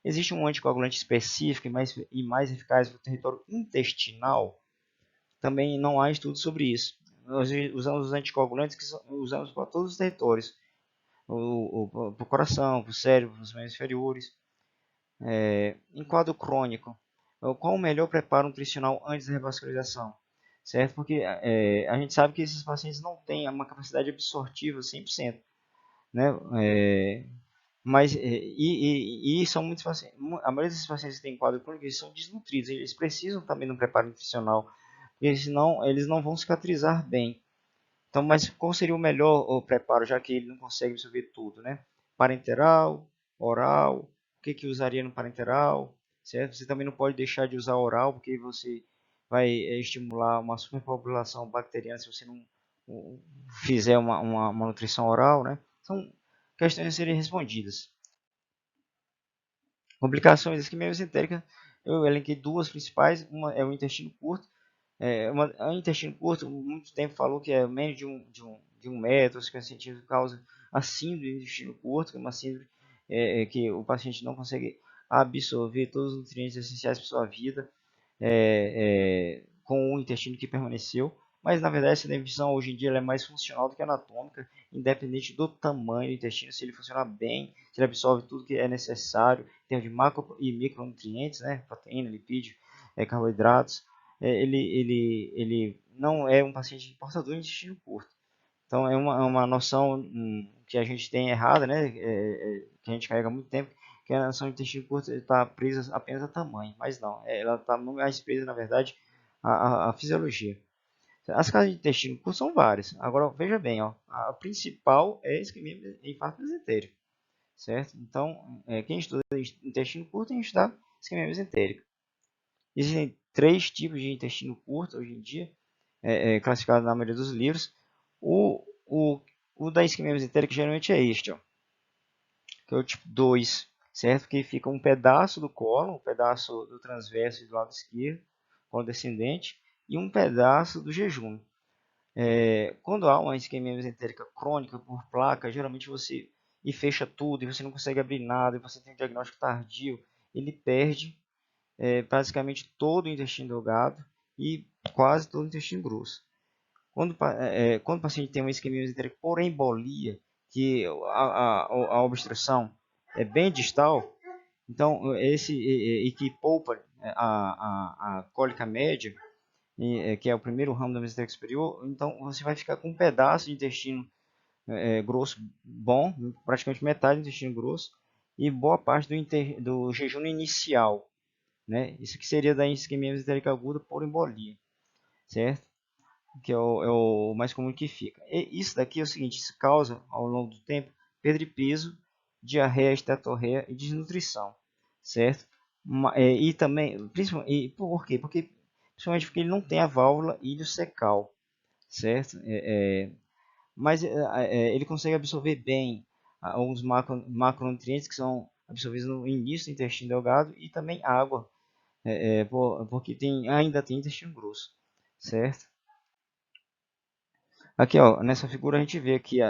[SPEAKER 1] Existe um anticoagulante específico e mais eficaz para o território intestinal? Também não há estudo sobre isso. Nós usamos os anticoagulantes que usamos para todos os territórios, para o coração, para o cérebro, para os membros inferiores. Em quadro crônico, qual o melhor preparo nutricional antes da revascularização? Certo? Porque a gente sabe que esses pacientes não têm uma capacidade absortiva 100%, né? E são muitos pacientes, a maioria desses pacientes que têm quadro crônico, eles são desnutridos, eles precisam também de um preparo nutricional, porque senão eles não vão cicatrizar bem. Então, mas qual seria o melhor preparo, já que ele não consegue absorver tudo, né? Parenteral, oral, o que usaria no parenteral, certo? Você também não pode deixar de usar oral, porque você vai estimular uma superpopulação bacteriana se você não fizer uma nutrição oral, né? São questões a serem respondidas. Complicações da isquemia mesentérica, eu elenquei duas principais. Uma é o intestino curto. O intestino curto, muito tempo falou que é menos de um metro, 50 centímetros, causa a síndrome do intestino curto, que é uma síndrome que o paciente não consegue absorver todos os nutrientes essenciais para sua vida com o intestino que permaneceu. Mas na verdade essa divisão hoje em dia ela é mais funcional do que anatômica, independente do tamanho do intestino, se ele funciona bem, se ele absorve tudo que é necessário, em termos de macro e micronutrientes, né, proteína, lipídio, carboidratos, ele não é um paciente portador de intestino curto. Então é uma noção que a gente tem errada, né? Que a gente carrega há muito tempo, que a noção de intestino curto está presa apenas a tamanho, mas não, ela está mais presa, na verdade, à fisiologia. As causas de intestino curto são várias. Agora, veja bem, ó, a principal é isquemia e infarto mesentérico, certo? Então, quem estuda intestino curto tem que estudar isquemia mesentérica. Existem 3 tipos de intestino curto hoje em dia, classificado na maioria dos livros. O da isquemia mesentérica geralmente é este, ó, que é o tipo 2, certo? Que fica um pedaço do colo, um pedaço do transverso do lado esquerdo, colo descendente, e um pedaço do jejum. Quando há uma isquemia mesentérica crônica por placa, geralmente você fecha tudo e você não consegue abrir nada, e você tem um diagnóstico tardio, ele perde basicamente todo o intestino delgado e quase todo o intestino grosso. Quando o paciente tem uma isquemia mesentérica por embolia, que a obstrução é bem distal, então e que poupa a cólica média, que é o primeiro ramo da mesentérica superior, então você vai ficar com um pedaço de intestino grosso bom, praticamente metade do intestino grosso, e boa parte do jejum inicial, né? Isso que seria da isquemia mesentérica aguda por embolia, certo? Que é o mais comum que fica. E isso daqui é o seguinte, isso causa, ao longo do tempo, perda de peso, diarreia, esteatorreia e desnutrição, certo? E também, principalmente, por quê? Principalmente porque ele não tem a válvula iliocecal, certo? Mas ele consegue absorver bem alguns macronutrientes que são absorvidos no início do intestino delgado e também água, porque ainda tem intestino grosso, certo? Aqui, ó, nessa figura a gente vê aqui,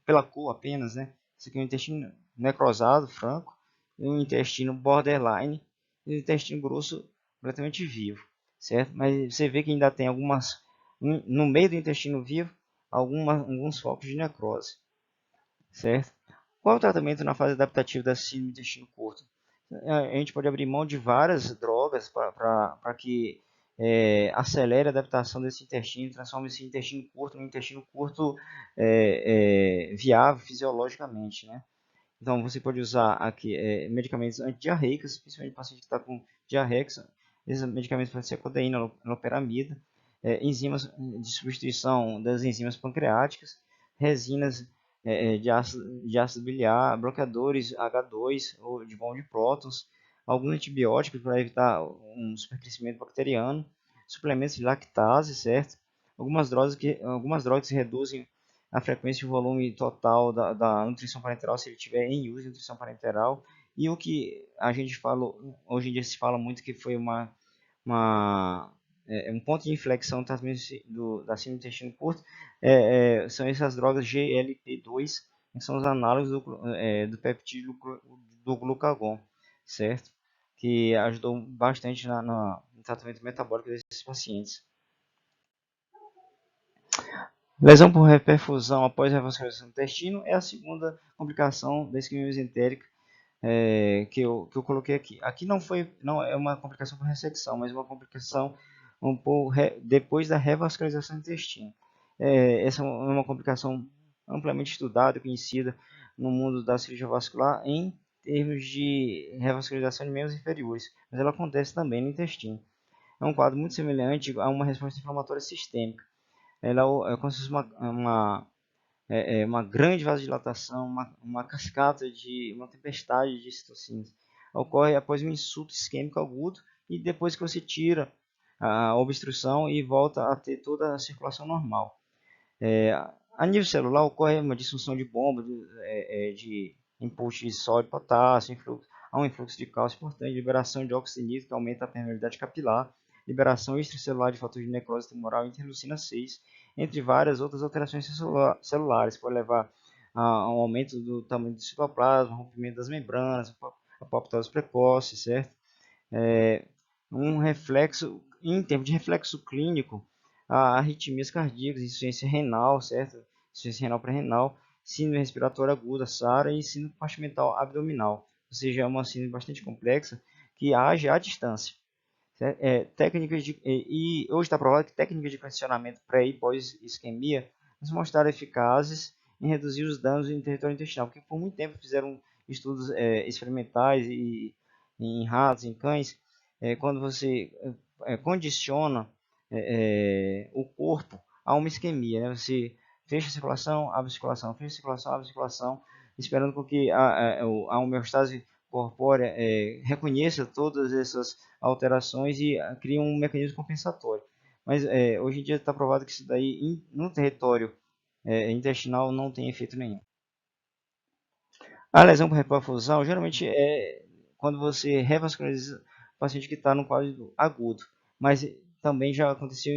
[SPEAKER 1] pela cor apenas, né? Isso aqui é um intestino necrosado, franco, e um intestino borderline, e um intestino grosso completamente vivo, certo? Mas você vê que ainda tem no meio do intestino vivo, alguns focos de necrose, certo? Qual é o tratamento na fase adaptativa da síndrome do intestino curto? A gente pode abrir mão de várias drogas para que acelere a adaptação desse intestino, transforme esse intestino curto num intestino curto viável fisiologicamente, né? Então você pode usar aqui medicamentos antidiarreicos, principalmente para paciente que está com diarreia. Esses medicamentos podem ser codeína, loperamida, enzimas de substituição das enzimas pancreáticas, resinas de ácido biliar, bloqueadores H2 ou de bomba de prótons, alguns antibióticos para evitar um supercrescimento bacteriano, suplementos de lactase, certo? Algumas drogas que reduzem a frequência e o volume total da nutrição parenteral, se ele tiver em uso de nutrição parenteral. E o que a gente fala, hoje em dia se fala muito que foi um ponto de inflexão da síndrome do intestino curto, são essas drogas GLP-2, que são os análogos do peptídeo do glucagon, certo? Que ajudou bastante no tratamento metabólico desses pacientes. Lesão por reperfusão após revascularização do intestino é a segunda complicação da isquemia mesentérica que eu coloquei aqui. Aqui não é uma complicação por ressecção, mas uma complicação um pouco depois da revascularização do intestino. Essa é uma complicação amplamente estudada e conhecida no mundo da cirurgia vascular em termos de revascularização de membros inferiores, mas ela acontece também no intestino. É um quadro muito semelhante a uma resposta inflamatória sistêmica. Ela é como se fosse uma grande vasodilatação, uma cascata uma tempestade de citocinas. Ocorre após um insulto isquêmico agudo e depois que você tira a obstrução e volta a ter toda a circulação normal. A nível celular ocorre uma disfunção de bomba, de input de sódio e potássio, há um influxo de cálcio importante, liberação de óxido nítrico que aumenta a permeabilidade capilar, liberação extracelular de fatores de necrose tumoral e interleucina 6, entre várias outras alterações celulares, pode levar a um aumento do tamanho do citoplasma, rompimento das membranas, apoptose precoce, certo? Um reflexo, em termos de reflexo clínico, arritmias cardíacas, insuficiência renal, certo? Insuficiência renal pré-renal, síndrome respiratória aguda, SARA e síndrome compartimental abdominal. Ou seja, é uma síndrome bastante complexa que age à distância. Técnicas e hoje está provado que técnicas de condicionamento pré e pós-isquemia se mostraram eficazes em reduzir os danos em território intestinal, porque por muito tempo fizeram estudos experimentais em ratos, em cães, quando você condiciona o corpo a uma isquemia, né? Você fecha a circulação, abre a circulação, fecha a circulação, abre a circulação, esperando com que a homeostase corpórea reconheça todas essas alterações e cria um mecanismo compensatório. Mas hoje em dia está provado que isso daí no território intestinal não tem efeito nenhum. A lesão por hiperfusão geralmente é quando você revasculariza o paciente que está no quadro agudo, mas também já aconteceu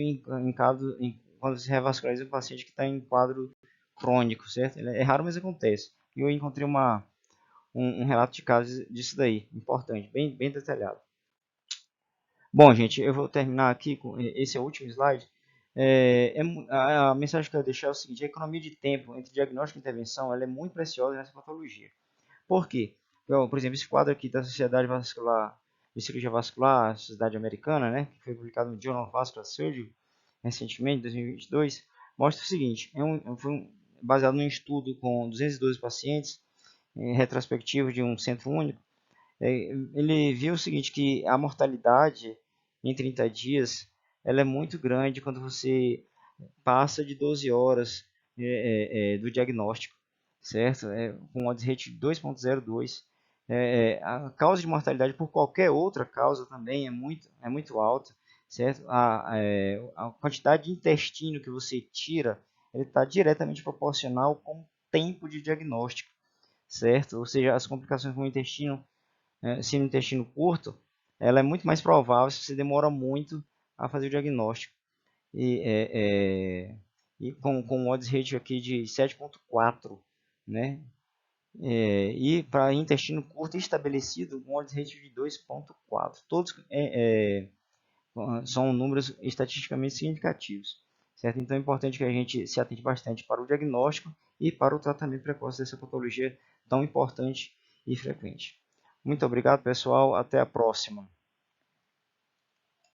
[SPEAKER 1] quando você revasculariza um paciente que está em quadro crônico, certo? É raro, mas acontece. E eu encontrei um relato de caso disso daí, importante, bem detalhado. Bom, gente, eu vou terminar aqui com esse é o último slide. A mensagem que eu quero deixar é o seguinte: a economia de tempo entre diagnóstico e intervenção ela é muito preciosa nessa patologia. Por quê? Por exemplo, esse quadro aqui da Sociedade Vascular de Cirurgia Vascular, Sociedade Americana, né, que foi publicado no Journal of Vascular Surgery recentemente, em 2022, mostra o seguinte: foi baseado num estudo com 212 pacientes, retrospectivo de um centro único. Ele viu o seguinte, que a mortalidade em 30 dias ela é muito grande quando você passa de 12 horas do diagnóstico, certo? Com odds rate de 2,02. A causa de mortalidade por qualquer outra causa também é muito alta, certo? A quantidade de intestino que você tira está diretamente proporcional com o tempo de diagnóstico, certo? Ou seja, as complicações com o intestino, se no intestino curto, ela é muito mais provável se você demora muito a fazer o diagnóstico. E, com um odds ratio aqui de 7,4, né? E para intestino curto estabelecido, um odds ratio de 2,4. Todos são números estatisticamente significativos, certo? Então é importante que a gente se atente bastante para o diagnóstico e para o tratamento precoce dessa patologia tão importante e frequente. Muito obrigado, pessoal. Até a próxima.